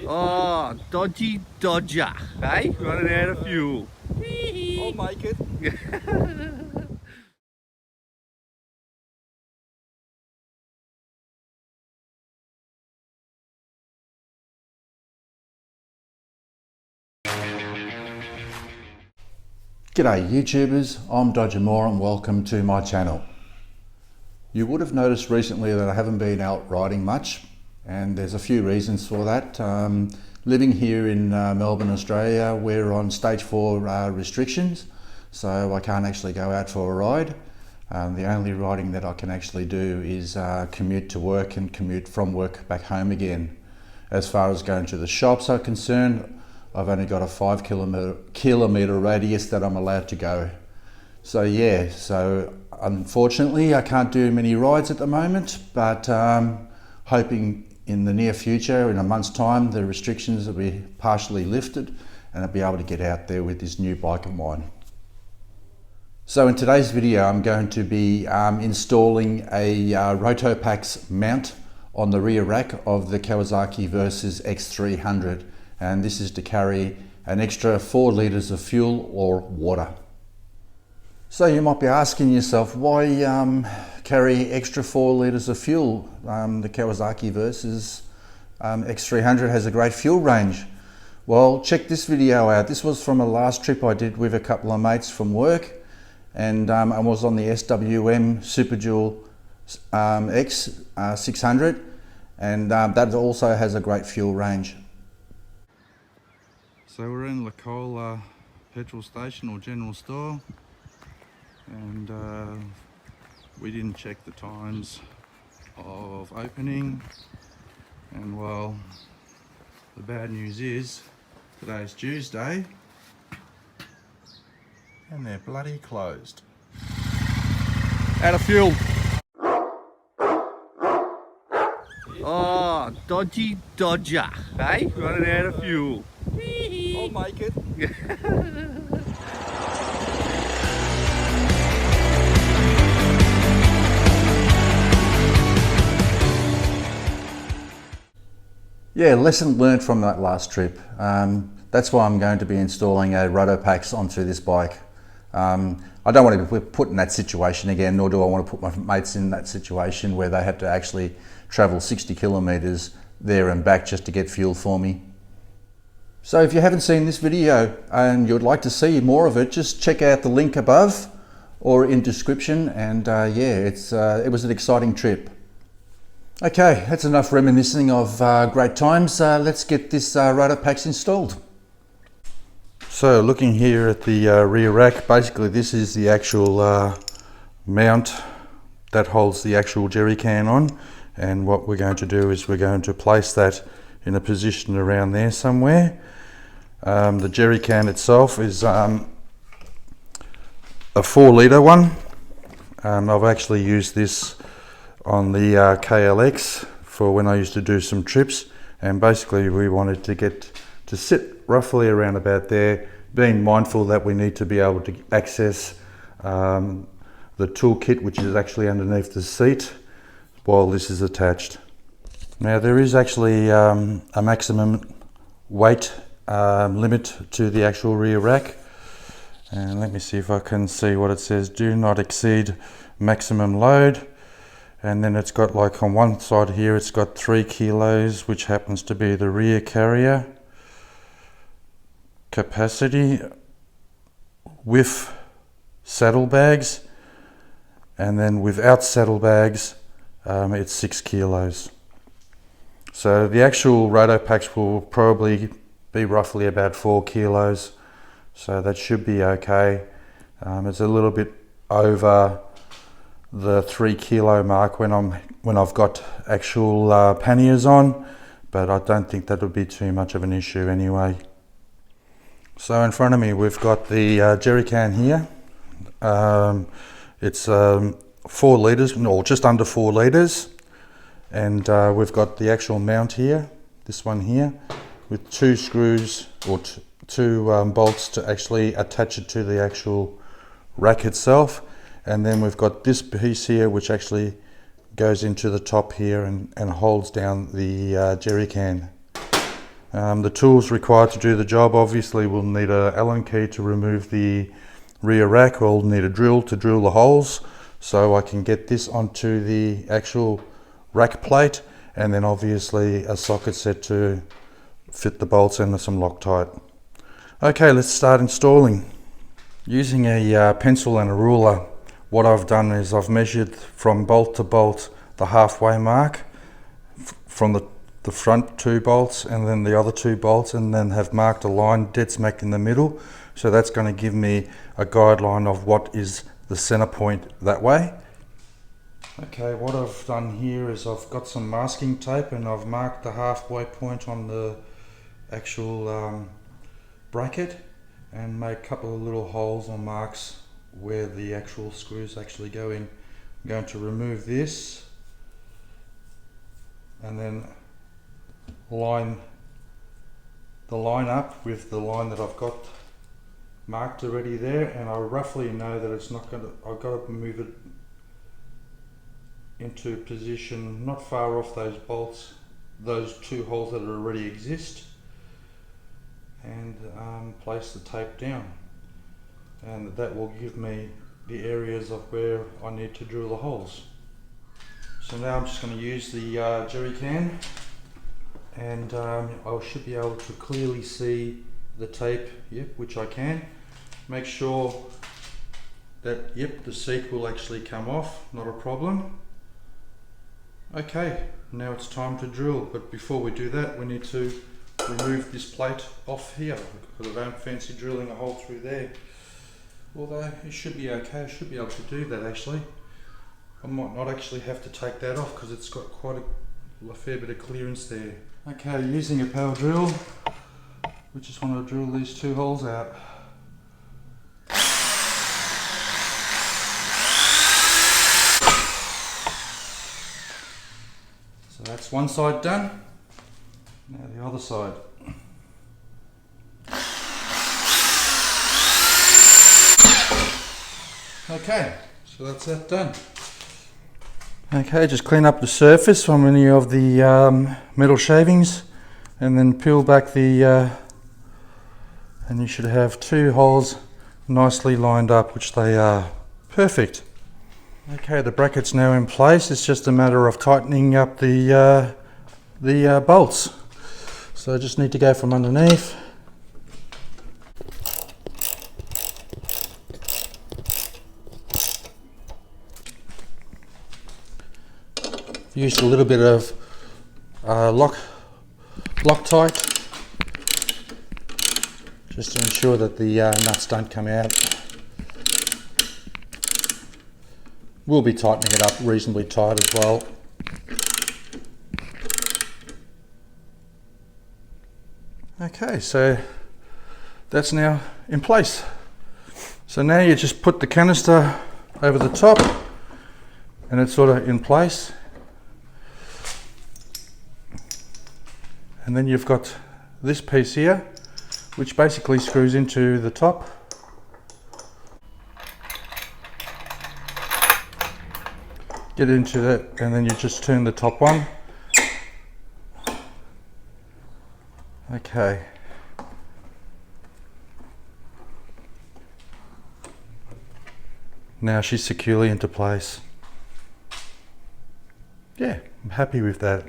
Oh, dodgy dodger, hey? Running out of fuel. I'll make it. G'day YouTubers, I'm Dodger Mohr and welcome to my channel. You would have noticed recently that I haven't been out riding much, and there's a few reasons for that. Living here in Melbourne, Australia, we're on stage 4 restrictions, so I can't actually go out for a ride. The only riding that I can actually do is commute to work and commute from work back home again. As far as going to the shops are concerned, I've only got a 5 kilometre radius that I'm allowed to go. So yeah, so unfortunately I can't do many rides at the moment, but hoping in the near future, in a month's time, the restrictions will be partially lifted and I'll be able to get out there with this new bike of mine. So in today's video I'm going to be installing a RotoPax mount on the rear rack of the Kawasaki Versys X 300, and this is to carry an extra 4 litres of fuel or water. So you might be asking yourself, why carry extra 4 litres of fuel? The Kawasaki Versys X 300 has a great fuel range. Well, check this video out. This was from a last trip I did with a couple of mates from work, and I was on the SWM Super Dual X 600, and that also has a great fuel range. So we're in La Cola petrol station or general store, and we didn't check the times of opening, and well, the bad news is today's Tuesday and they're bloody closed. Out of fuel. Oh, dodgy dodger, hey? Running out of fuel. I'll make it. Yeah, lesson learned from that last trip. That's why I'm going to be installing a RotoPax onto this bike. I don't want to be put in that situation again, nor do I want to put my mates in that situation where they have to actually travel 60 kilometres there and back just to get fuel for me. So if you haven't seen this video and you'd like to see more of it, just check out the link above or in description, and yeah, it was an exciting trip. Okay, that's enough reminiscing of great times. Let's get this RotoPax installed. So looking here at the rear rack, basically this is the actual mount that holds the actual jerry can on, and what we're going to do is we're going to place that in a position around there somewhere. The jerry can itself is a 4 litre one. I've actually used this on the KLX for when I used to do some trips, and basically we wanted to get to sit roughly around about there, being mindful that we need to be able to access the toolkit, which is actually underneath the seat while this is attached. Now there is actually a maximum weight limit to the actual rear rack, and let me see if I can see what it says. Do not exceed maximum load. And then it's got, like on one side here, it's got 3 kilos, which happens to be the rear carrier capacity with saddlebags, and then without saddlebags it's 6 kilos. So the actual RotoPax will probably be roughly about 4 kilos, so that should be okay. It's a little bit over the 3 kilo mark when I've got actual panniers on, but I don't think that would be too much of an issue anyway. So in front of me we've got the jerry can here. It's 4 litres, or just under 4 litres, and we've got the actual mount here, this one here, with 2 screws or 2 bolts to actually attach it to the actual rack itself. And then we've got this piece here which actually goes into the top here and holds down the jerry can. The tools required to do the job, obviously we'll need an Allen key to remove the rear rack. We'll need a drill to drill the holes so I can get this onto the actual rack plate, and then obviously a socket set to fit the bolts and some Loctite. Okay, let's start installing. Using a pencil and a ruler, what I've done is I've measured from bolt to bolt the halfway mark from the front 2 bolts and then the other 2 bolts, and then have marked a line dead smack in the middle. So that's going to give me a guideline of what is the center point that way. Okay, what I've done here is I've got some masking tape and I've marked the halfway point on the actual bracket and made a couple of little holes or marks where the actual screws actually go in. I'm going to remove this and then line the line up with the line that I've got marked already there, and I roughly know that it's not going to, I've got to move it into position not far off those bolts, those 2 holes that already exist, and place the tape down, and that will give me the areas of where I need to drill the holes. So now I'm just going to use the jerry can, and I should be able to clearly see the tape, yep, which I can. Make sure that, yep, the seat will actually come off, not a problem. Okay, now it's time to drill, but before we do that we need to remove this plate off here because I don't fancy drilling a hole through there. Although it should be okay, I should be able to do that actually. I might not actually have to take that off because it's got quite a fair bit of clearance there. Okay, using a power drill, we just want to drill these 2 holes out. So that's one side done. Now the other side. Okay, so that's that done. Okay, just clean up the surface from any of the metal shavings and then peel back the and you should have 2 holes nicely lined up, which they are. Perfect. Okay, the bracket's now in place. It's just a matter of tightening up the bolts. So I just need to go from underneath. Used a little bit of Loctite just to ensure that the nuts don't come out. We'll be tightening it up reasonably tight as well. Okay, so that's now in place. So now you just put the canister over the top and it's sort of in place. And then you've got this piece here, which basically screws into the top. Get into that, and then you just turn the top one. Okay. Now she's securely into place. Yeah, I'm happy with that.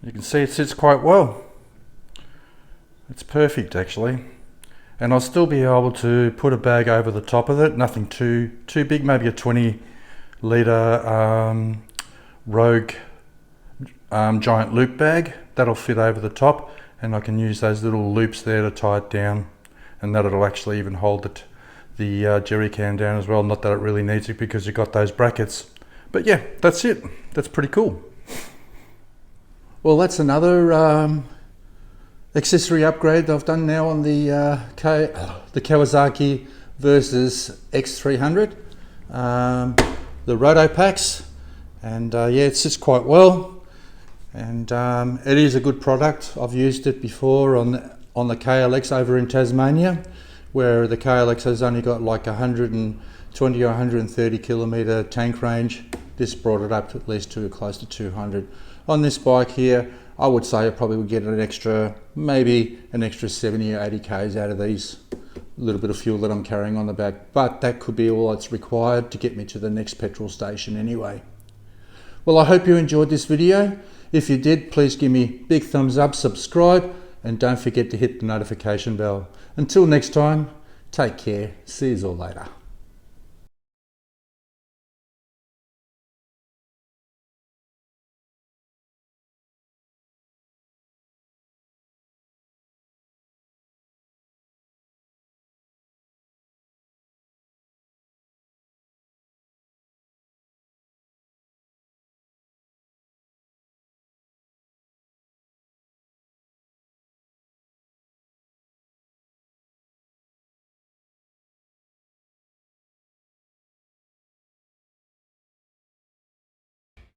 You can see it sits quite well. It's perfect actually. And I'll still be able to put a bag over the top of it, nothing too big, maybe a 20 litre Rogue giant loop bag. That'll fit over the top, and I can use those little loops there to tie it down, and that'll actually even hold the jerry can down as well. Not that it really needs it because you've got those brackets. But yeah, that's it. That's pretty cool. Well, that's another accessory upgrade that I've done now on the Kawasaki Versys X300, the RotoPax, and yeah, it sits quite well, and it is a good product. I've used it before on the KLX over in Tasmania, where the KLX has only got like 120 or 130 kilometre tank range. This brought it up to at least close to 200. On this bike here, I would say I probably would get maybe an extra 70 or 80 Ks out of these little bit of fuel that I'm carrying on the back, but that could be all that's required to get me to the next petrol station anyway. Well, I hope you enjoyed this video. If you did, please give me a big thumbs up, subscribe, and don't forget to hit the notification bell. Until next time, take care. See you all later.